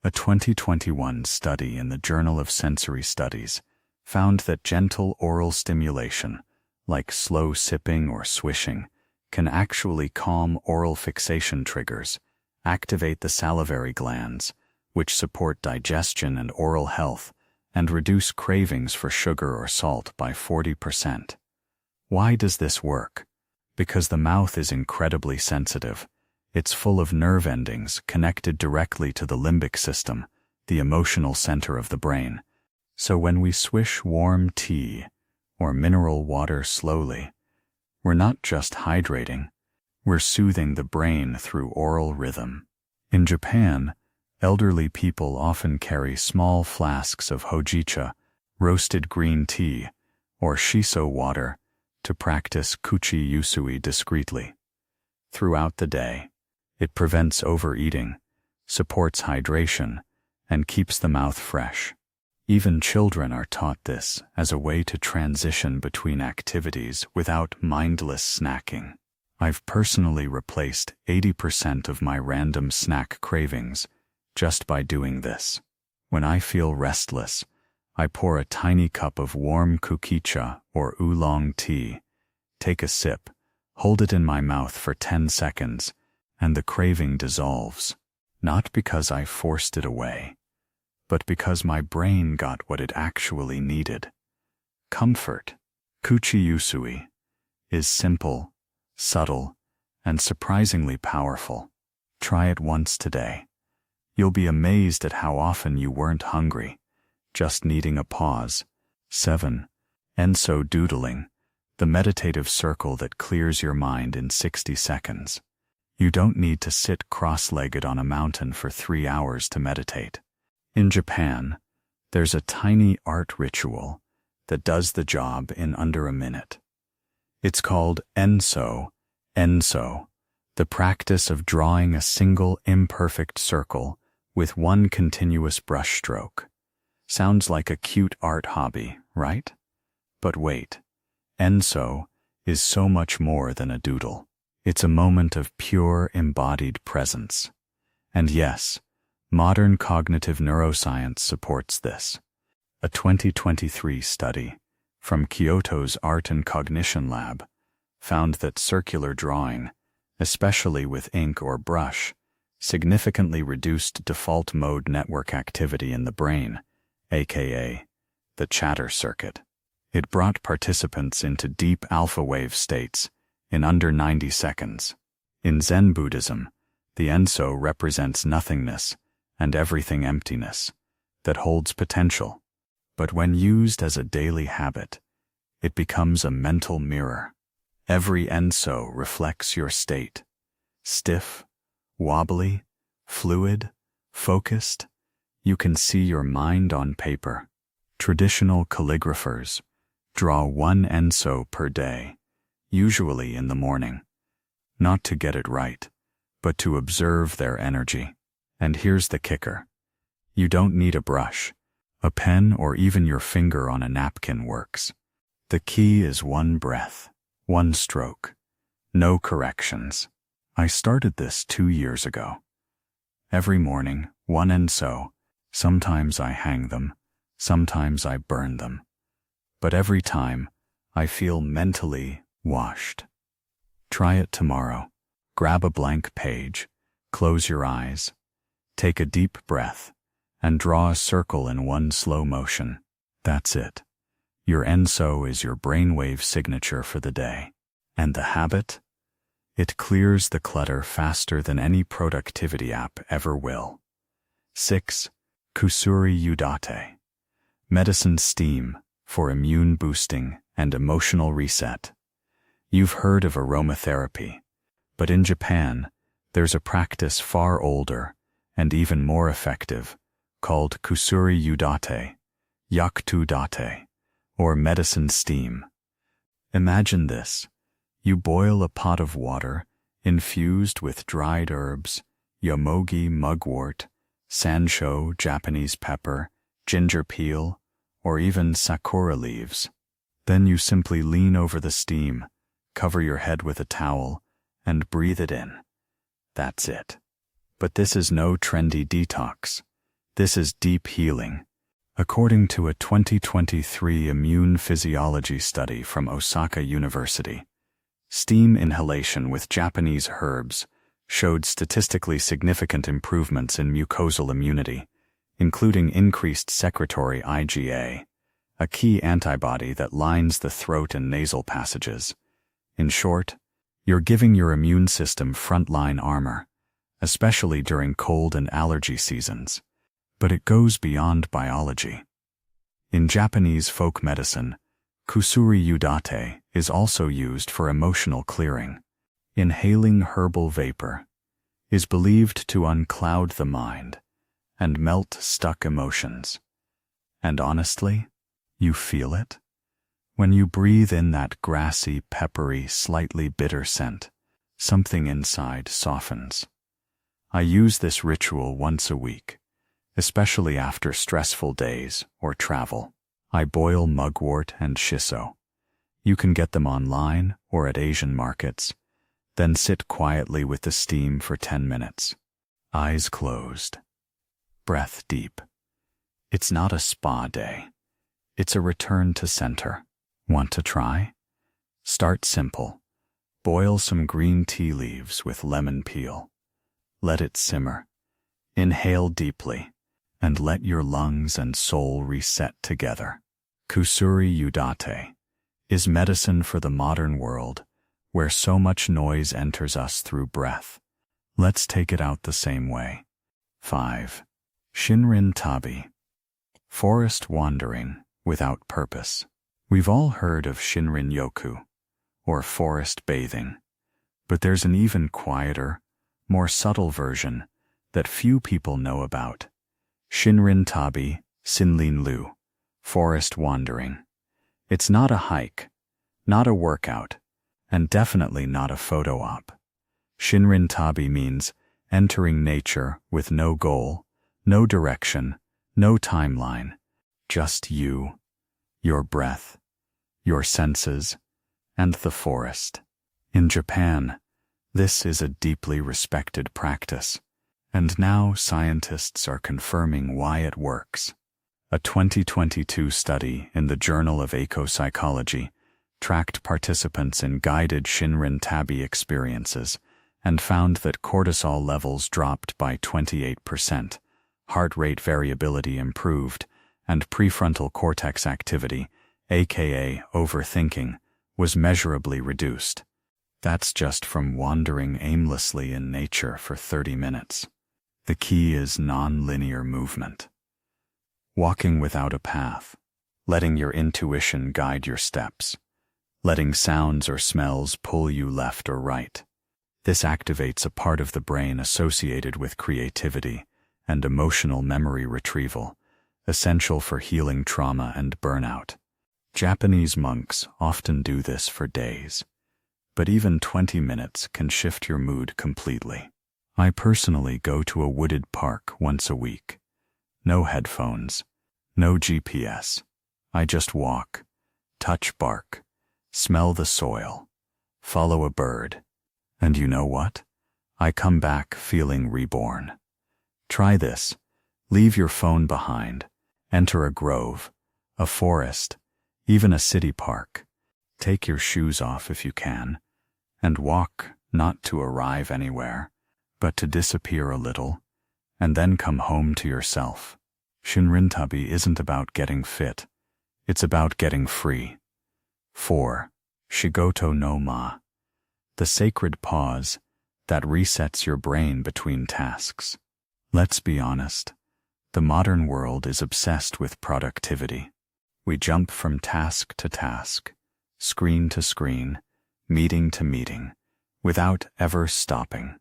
A 2021 study in the Journal of Sensory Studies found that gentle oral stimulation, like slow sipping or swishing, can actually calm oral fixation triggers, activate the salivary glands, which support digestion and oral health, and reduce cravings for sugar or salt by 40%. Why does this work? Because the mouth is incredibly sensitive. It's full of nerve endings connected directly to the limbic system, the emotional center of the brain. So when we swish warm tea or mineral water slowly, we're not just hydrating, we're soothing the brain through oral rhythm. In Japan, elderly people often carry small flasks of hojicha, roasted green tea, or shiso water to practice Coochie yusui discreetly. Throughout the day, it prevents overeating, supports hydration, and keeps the mouth fresh. Even children are taught this as a way to transition between activities without mindless snacking. I've personally replaced 80% of my random snack cravings just by doing this. When I feel restless, I pour a tiny cup of warm kukicha or oolong tea, take a sip, hold it in my mouth for 10 seconds, and the craving dissolves. Not because I forced it away, but because my brain got what it actually needed. Comfort. Coochie yusui is simple, subtle, and surprisingly powerful. Try it once today. You'll be amazed at how often you weren't hungry, just needing a pause. 7. Enso doodling, the meditative circle that clears your mind in 60 seconds. You don't need to sit cross-legged on a mountain for 3 hours to meditate. In Japan, there's a tiny art ritual that does the job in under a minute. It's called Enso, the practice of drawing a single imperfect circle with one continuous brushstroke. Sounds like a cute art hobby, right? But wait, Enso is so much more than a doodle. It's a moment of pure embodied presence. And yes, Modern cognitive neuroscience supports this. A 2023 study from Kyoto's Art and Cognition Lab found that circular drawing, especially with ink or brush, significantly reduced default mode network activity in the brain, aka the chatter circuit. It brought participants into deep alpha wave states in under 90 seconds. In Zen Buddhism, the Enso represents nothingness and everything emptiness that holds potential, but when used as a daily habit, it becomes a mental mirror. Every Enso reflects your state: stiff, wobbly, fluid, focused. You can see your mind on paper. Traditional calligraphers draw one Enso per day, usually in the morning, not to get it right, but to observe their energy. And here's the kicker. You don't need a brush. A pen or even your finger on a napkin works. The key is one breath, one stroke, no corrections. I started this 2 years ago. Every morning, one Enso. Sometimes I hang them, sometimes I burn them. But every time, I feel mentally washed. Try it tomorrow. Grab a blank page, close your eyes, take a deep breath, and draw a circle in one slow motion. That's it. Your Enso is your brainwave signature for the day. And the habit? It clears the clutter faster than any productivity app ever will. 6. Kusuri udate. Medicine steam for immune boosting and emotional reset. You've heard of aromatherapy, but in Japan, there's a practice far older and even more effective called Kusuri udate, yakuto date, or medicine steam. Imagine this. You boil a pot of water infused with dried herbs, yomogi mugwort, sansho Japanese pepper, ginger peel, or even sakura leaves. Then you simply lean over the steam, cover your head with a towel, and breathe it in. That's it. But this is no trendy detox. This is deep healing. According to a 2023 immune physiology study from Osaka University, steam inhalation with Japanese herbs showed statistically significant improvements in mucosal immunity, including increased secretory IgA, a key antibody that lines the throat and nasal passages. In short, you're giving your immune system frontline armor, especially during cold and allergy seasons. But it goes beyond biology. In Japanese folk medicine, Kusuri udate is also used for emotional clearing. Inhaling herbal vapor is believed to uncloud the mind and melt stuck emotions. And honestly, you feel it? When you breathe in that grassy, peppery, slightly bitter scent, something inside softens. I use this ritual once a week, especially after stressful days or travel. I boil mugwort and shiso. You can get them online or at Asian markets. Then sit quietly with the steam for 10 minutes. Eyes closed. Breath deep. It's not a spa day. It's a return to center. Want to try? Start simple. Boil some green tea leaves with lemon peel. Let it simmer. Inhale deeply, and let your lungs and soul reset together. Kusuri udate is medicine for the modern world, where so much noise enters us through breath. Let's take it out the same way. 5. Shinrin-tabi. Forest wandering without purpose. We've all heard of Shinrin-yoku, or forest bathing, but there's an even quieter, more subtle version that few people know about. Shinrin-tabi, Sinlin-lu, forest wandering. It's not a hike, not a workout, and definitely not a photo op. Shinrin-tabi means entering nature with no goal, no direction, no timeline, just you, your breath, your senses, and the forest. In Japan, this is a deeply respected practice, And now scientists are confirming why it works. A 2022 study in the Journal of Eco-Psychology tracked participants in guided Shinrin-tabi experiences and found that cortisol levels dropped by 28%, heart rate variability improved, and prefrontal cortex activity, aka overthinking, was measurably reduced. That's just from wandering aimlessly in nature for 30 minutes. The key is non-linear movement. Walking without a path, letting your intuition guide your steps, letting sounds or smells pull you left or right. This activates a part of the brain associated with creativity and emotional memory retrieval, essential for healing trauma and burnout. Japanese monks often do this for days, but even 20 minutes can shift your mood completely. I personally go to a wooded park once a week. No headphones, no GPS. I just walk, touch bark, smell the soil, follow a bird. And you know what? I come back feeling reborn. Try this. Leave your phone behind. Enter a grove, a forest, even a city park. Take your shoes off if you can, and walk not to arrive anywhere, but to disappear a little, and then come home to yourself. Shinrin-tabi isn't about getting fit. It's about getting free. 4. Shigoto noma. The sacred pause that resets your brain between tasks. Let's be honest. The modern world is obsessed with productivity. We jump from task to task, screen to screen, meeting to meeting, without ever stopping.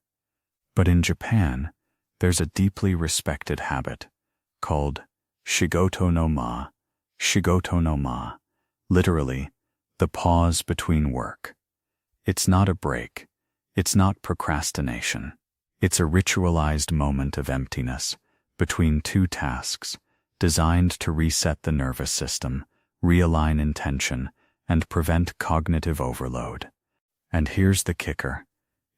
But in Japan, there's a deeply respected habit called Shigoto noma, literally, the pause between work. It's not a break. It's not procrastination. It's a ritualized moment of emptiness between two tasks, designed to reset the nervous system, realign intention, and prevent cognitive overload. And here's the kicker.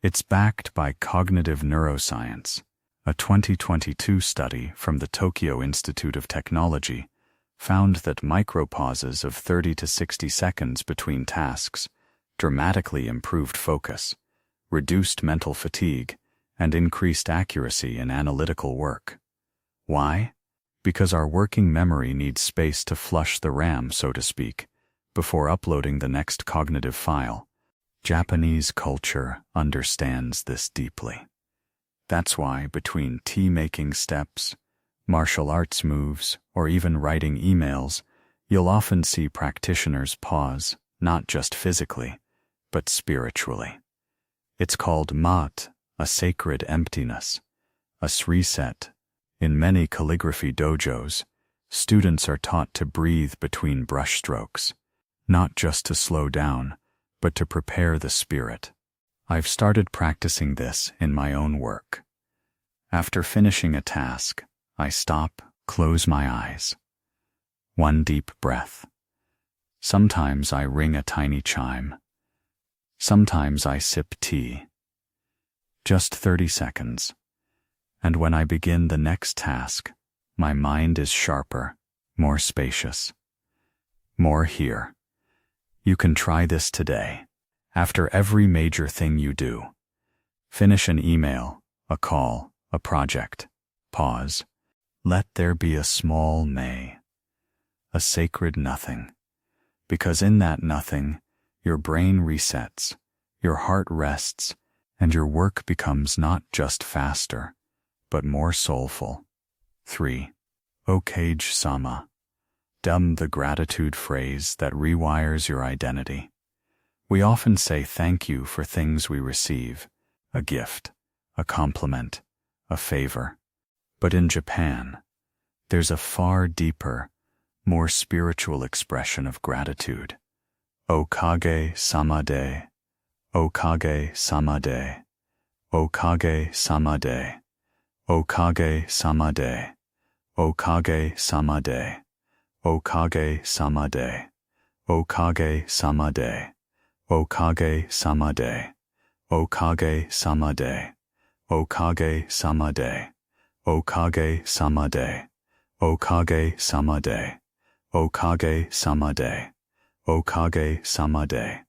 It's backed by cognitive neuroscience. A 2022 study from the Tokyo Institute of Technology found that micropauses of 30 to 60 seconds between tasks dramatically improved focus, reduced mental fatigue, and increased accuracy in analytical work. Why? Because our working memory needs space to flush the RAM, so to speak, before uploading the next cognitive file. Japanese culture understands this deeply. That's why between tea-making steps, martial arts moves, or even writing emails, you'll often see practitioners pause, not just physically, but spiritually. It's called mat, a sacred emptiness, a reset. In many calligraphy dojos, students are taught to breathe between brushstrokes, not just to slow down, but to prepare the spirit. I've started practicing this in my own work. After finishing a task, I stop, close my eyes. One deep breath. Sometimes I ring a tiny chime. Sometimes I sip tea. Just 30 seconds. And when I begin the next task, my mind is sharper, more spacious, more here. You can try this today. After every major thing you do, finish an email, a call, a project, pause. Let there be a small may, a sacred nothing. Because in that nothing, your brain resets, your heart rests, and your work becomes not just faster, but more soulful. 3. Okage sama. The gratitude phrase that rewires your identity. We often say thank you for things we receive, a gift, a compliment, a favor. But in Japan, there's a far deeper, more spiritual expression of gratitude. Okage sama de, Okage sama de, Okage sama de, Okage sama de, Okage sama de, Okage sama de, Okage sama de, Okage sama de, Okage sama de, Okage sama de. Okage sama de. Okage sama de. Okage sama de. Okage sama de.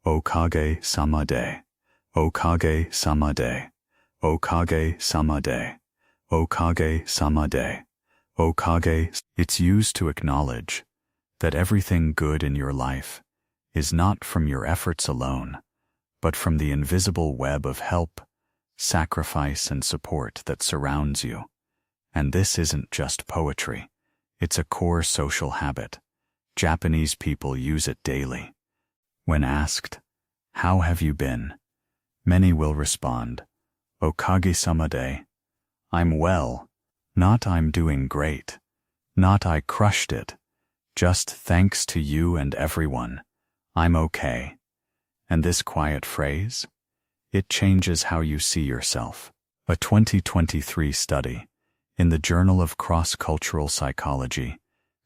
Okage sama de. Okage sama de. Okage sama de. Okage sama de. Okage. It's used to acknowledge that everything good in your life is not from your efforts alone, but from the invisible web of help, sacrifice, and support that surrounds you. And this isn't just poetry. It's a core social habit. Japanese people use it daily. When asked, "How have you been?" many will respond, "Okage-sama de." I'm well. Not I'm doing great. Not I crushed it. Just thanks to you and everyone. I'm okay. And this quiet phrase? It changes how you see yourself. A 2023 study in the Journal of Cross-Cultural Psychology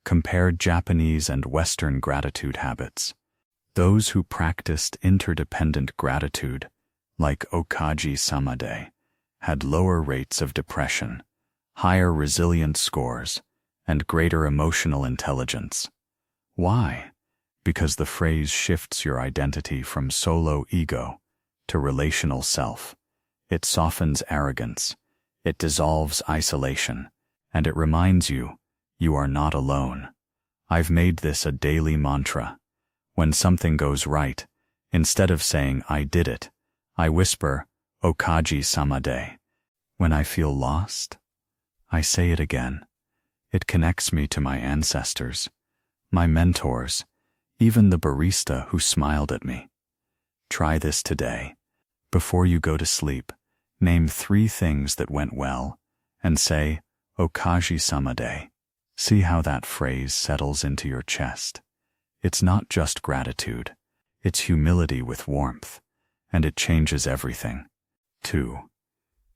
compared Japanese and Western gratitude habits. Those who practiced interdependent gratitude, like Okage-sama de, had lower rates of depression, higher resilience scores, and greater emotional intelligence. Why? Because the phrase shifts your identity from solo ego to relational self. It softens arrogance, it dissolves isolation, and it reminds you, you are not alone. I've made this a daily mantra. When something goes right, instead of saying I did it, I whisper, Okage-sama de. When I feel lost, I say it again. It connects me to my ancestors, my mentors, even the barista who smiled at me. Try this today. Before you go to sleep, name 3 things that went well and say, Okage-sama de. See how that phrase settles into your chest. It's not just gratitude, it's humility with warmth, and it changes everything. 2.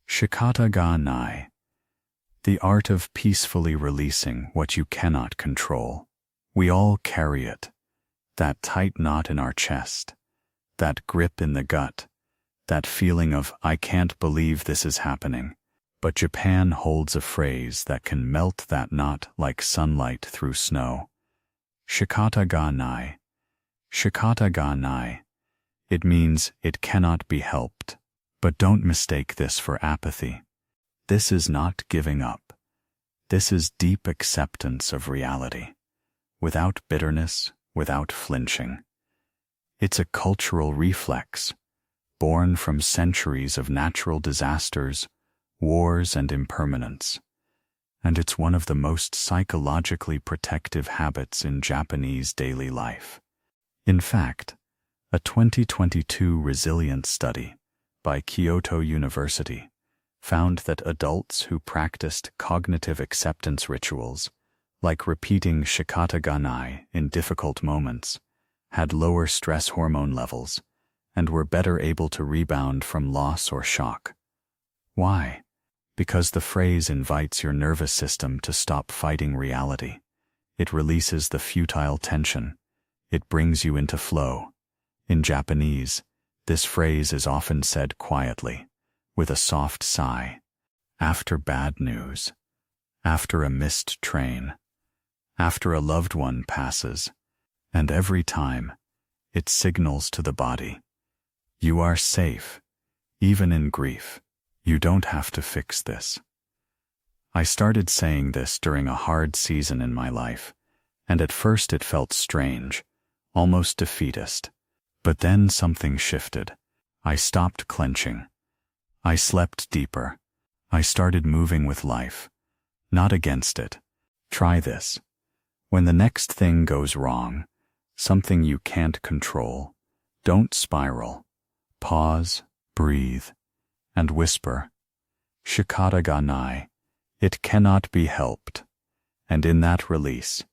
Shikataga nai. The art of peacefully releasing what you cannot control. We all carry it. That tight knot in our chest, that grip in the gut, that feeling of, I can't believe this is happening. But Japan holds a phrase that can melt that knot like sunlight through snow. Shikataga nai. Shikataga nai. It means it cannot be helped. But don't mistake this for apathy. This is not giving up. This is deep acceptance of reality, without bitterness, without flinching. It's a cultural reflex, born from centuries of natural disasters, wars, and impermanence. And it's one of the most psychologically protective habits in Japanese daily life. In fact, a 2022 resilience study by Kyoto University found that adults who practiced cognitive acceptance rituals, like repeating Shikataga nai in difficult moments, had lower stress hormone levels and were better able to rebound from loss or shock. Why? Because the phrase invites your nervous system to stop fighting reality. It releases the futile tension. It brings you into flow. In Japanese, this phrase is often said quietly, with a soft sigh, after bad news, after a missed train, after a loved one passes, and every time, it signals to the body, you are safe, even in grief. You don't have to fix this. I started saying this during a hard season in my life, and at first it felt strange, almost defeatist. But then something shifted. I stopped clenching. I slept deeper. I started moving with life, not against it. Try this. When the next thing goes wrong, something you can't control, don't spiral. Pause, breathe, and whisper, Shikataga nai. It cannot be helped. And in that release,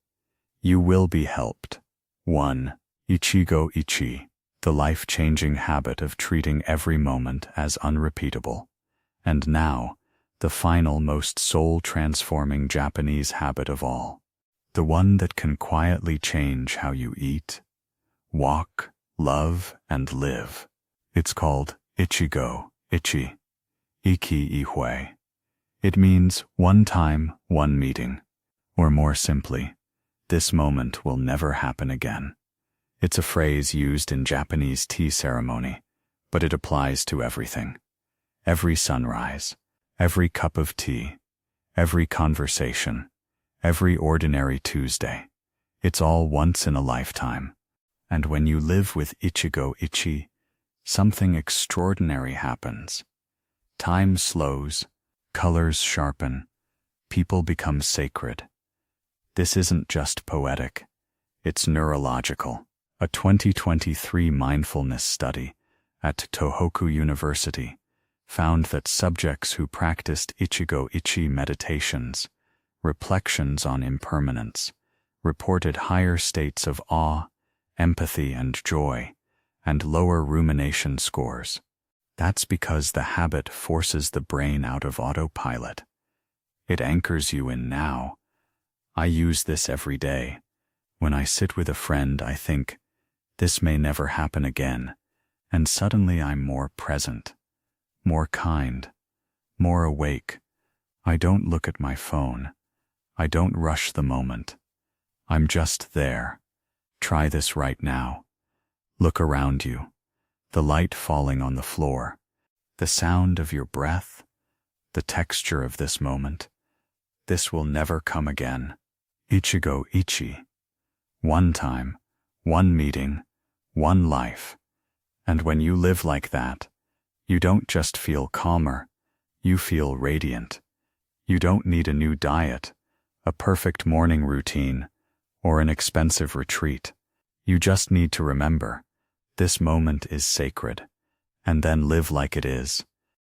you will be helped. 1. Ichigo ichie. The life-changing habit of treating every moment as unrepeatable. And now, the final, most soul-transforming Japanese habit of all. The one that can quietly change how you eat, walk, love, and live. It's called Ichigo, ichie. Ichie. It means one time, one meeting. Or more simply, this moment will never happen again. It's a phrase used in Japanese tea ceremony, but it applies to everything. Every sunrise, every cup of tea, every conversation, every ordinary Tuesday. It's all once in a lifetime. And when you live with Ichigo ichie, something extraordinary happens. Time slows, colors sharpen, people become sacred. This isn't just poetic, it's neurological. A 2023 mindfulness study at Tohoku University found that subjects who practiced Ichigo ichie meditations, reflections on impermanence, reported higher states of awe, empathy, and joy, and lower rumination scores. That's because the habit forces the brain out of autopilot. It anchors you in now. I use this every day. When I sit with a friend, I think, this may never happen again, and suddenly I'm more present, more kind, more awake. I don't look at my phone. I don't rush the moment. I'm just there. Try this right now. Look around you. The light falling on the floor, the sound of your breath, the texture of this moment. This will never come again. Ichigo ichie. One time, one meeting, one life. And when you live like that, you don't just feel calmer, you feel radiant. You don't need a new diet, a perfect morning routine, or an expensive retreat. You just need to remember, this moment is sacred, and then live like it is.